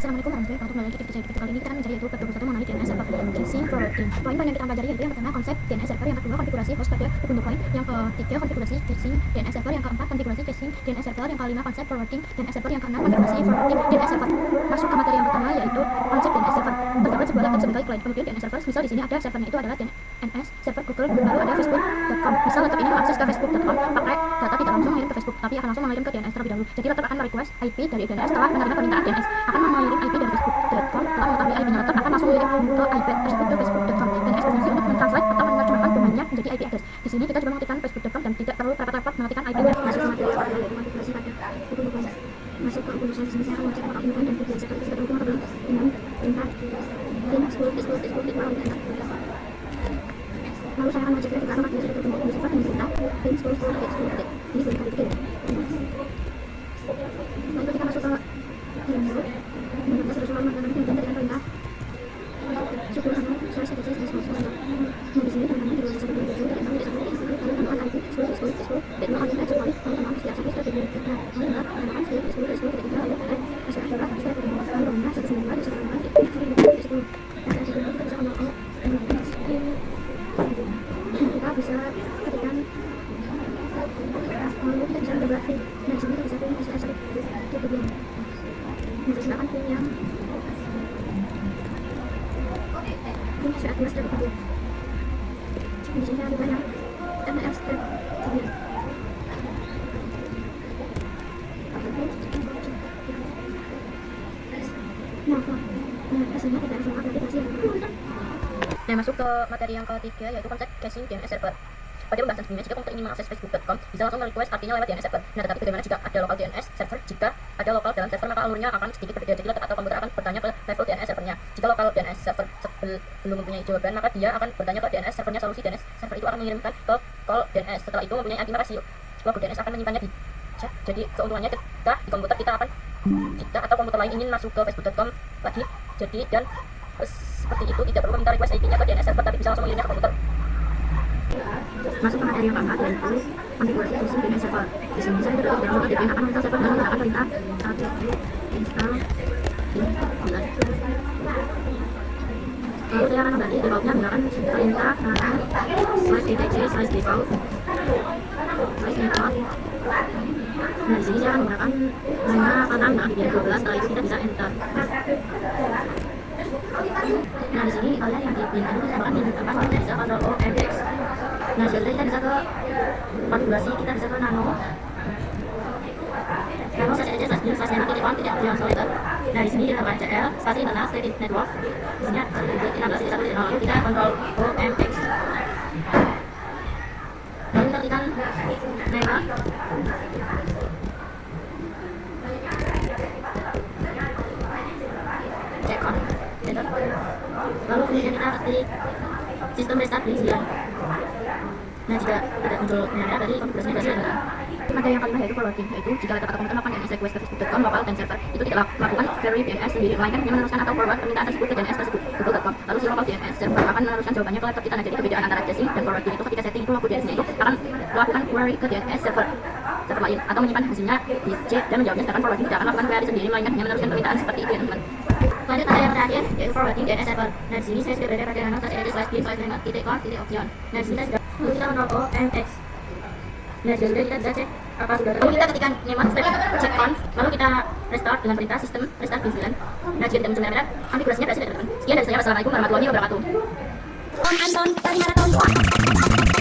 Assalamualaikum warahmatullahi wabarakatuh. Untuk melalui kali ini kita akan mencari yaitu bab 21 mengenai DNS server casing forwarding. Poin-poin yang kita akan pelajari yaitu yang pertama konsep DNS server, yang kedua konfigurasi host pada Ubuntu Point, yang ketiga konfigurasi casing DNS server, yang keempat konfigurasi casing DNS server, yang kelima konsep forwarding DNS server, yang keenam konfigurasi forwarding DNS server. Masuk ke materi yang pertama yaitu konsep DNS server. Terdapat sebuah laptop sebagai client, kemudian DNS server. Misal di sini ada servernya itu adalah DNS server Google, lalu ada facebook.com. Misal laptop ini mengakses ke facebook.com pakai data tidak langsung mengirim ke Facebook, tapi akan langsung mengirim ke DNS terlebih dahulu. Jadi laptop akan merequest IP dari DNS setelah menerima permintaan DNS, akan mengirim IP dari facebook.com. Setelah mengetahui IP-nya laptop, akan langsung mengirim ke IP tersebut ke facebook.com. DNS berfungsi untuk mentranslate atau menerjemahkan domainnya menjadi IP address. Di sini kita juga mengetikkan facebook.com dan tidak perlu repot-repot mengetikkan IP-nya. Masuk ke materi yang yaitu konfigurasi pada Ubuntu Point. Masuk ke Ubuntu Point, di sini saya akan mengecek apakah Ubuntu Point dan DNS server sudah terhubung atau belum dengan perintah pin lalu saya akan mengecek juga apakah dia sudah terhubung dengan server dengan perintah pin ini boleh kali ketiga. Setelah itu kita masuk ke yang dulu dan kita sudah menggunakan dengan perintah syukur //. Nah di sini teman-teman di luar server itu tidak tahu tidak seperti itu kalau tambahkan IP dan melakukan internet supaya teman-teman setiap sampai sudah terhubung. Nah teman-teman menambahkan ketika lalu ada masuk ke server sudah terhubung lalu menambah 192 dan 192 kita bisa ketikkan lalu kita bisa coba pin. Nah di sini kita bisa pin SSL itu dia. Nah silakan pin yang pin SSL dari dia. Di sini ada banyak MF step dia. Nah hasilnya tidak semua aplikasi yang Nah, masuk ke materi yang ketiga yaitu konsep casing DNS server. Pada pembahasan sebelumnya, jika komputer ingin mengakses facebook.com, bisa langsung merequest artinya lewat DNS server. Nah, tetapi bagaimana jika ada local DNS server? Jika ada local dalam server, maka alurnya akan sedikit berbeda. Jadi letak atau komputer akan bertanya ke level DNS servernya. Jika local DNS server belum mempunyai jawaban, maka dia akan bertanya ke DNS servernya. Solusi DNS server itu akan mengirimkan ke call DNS. Setelah itu mempunyai IP, maka si logo DNS akan menyimpannya di chat. Jadi keuntungannya ketika di komputer kita atau komputer lain ingin masuk ke facebook.com lagi, jadi dan seperti itu tidak perlu minta request IP-nya ke DNS server, tapi bisa langsung mengirimnya ke komputer. Masuk ke materi yang keempat yaitu konfigurasi casing DNS server. Di sini saya tidak perlu download VPN akan install server dan menggunakan perintah install bulan. Lalu saya akan mengganti defaultnya menggunakan perintah /etc/default/default. Nah di sini saya akan menggunakan nama kata biar 12. Setelah itu kita bisa enter. Nah di sini kalian yang dipindah itu kita bakal kita bisa Ctrl O MX. Nah selanjutnya kita bisa ke konfigurasi, kita bisa ke nano saja //. Nah di sini kita tambah CL spasi internal static network. Di sini 16.1.0 kita Ctrl O MX. Lalu kita tekan nama. Check on. Lalu kemudian kita ketik sistem restart di sini. Nah jika tidak muncul merah tadi konfigurasinya berhasil adalah materi yang kelima yaitu forwarding, yaitu jika laptop atau komputer melakukan DNS request ke facebook.com local dan server itu tidak melakukan query DNS sendiri, melainkan hanya meneruskan atau forward permintaan tersebut ke DNS tersebut google.com. Lalu si local DNS server akan meneruskan jawabannya ke laptop kita. Nah jadi perbedaan antara casing dan forwarding itu ketika setting itu logo DNS-nya itu akan melakukan query ke DNS server lain atau menyimpan hasilnya di C dan menjawabnya, sedangkan forwarding tidak akan melakukan query sendiri, melainkan hanya meneruskan permintaan seperti itu ya teman-teman. Lanjut pada yang terakhir yaitu forwarding DNS server. Nah di sini saya sudah berada pada nano/edit/bin/com/option. Nah di sini saya sudah lalu kita Ctrl O MX. Nah sudah kita bisa cek apa sudah. Lalu kita ketikkan name check on, lalu kita restart dengan perintah sistem restart bin 9. Nah jika tidak muncul merah, konfigurasinya berhasil ya teman-teman. Sekian dari saya, wassalamualaikum warahmatullahi wabarakatuh.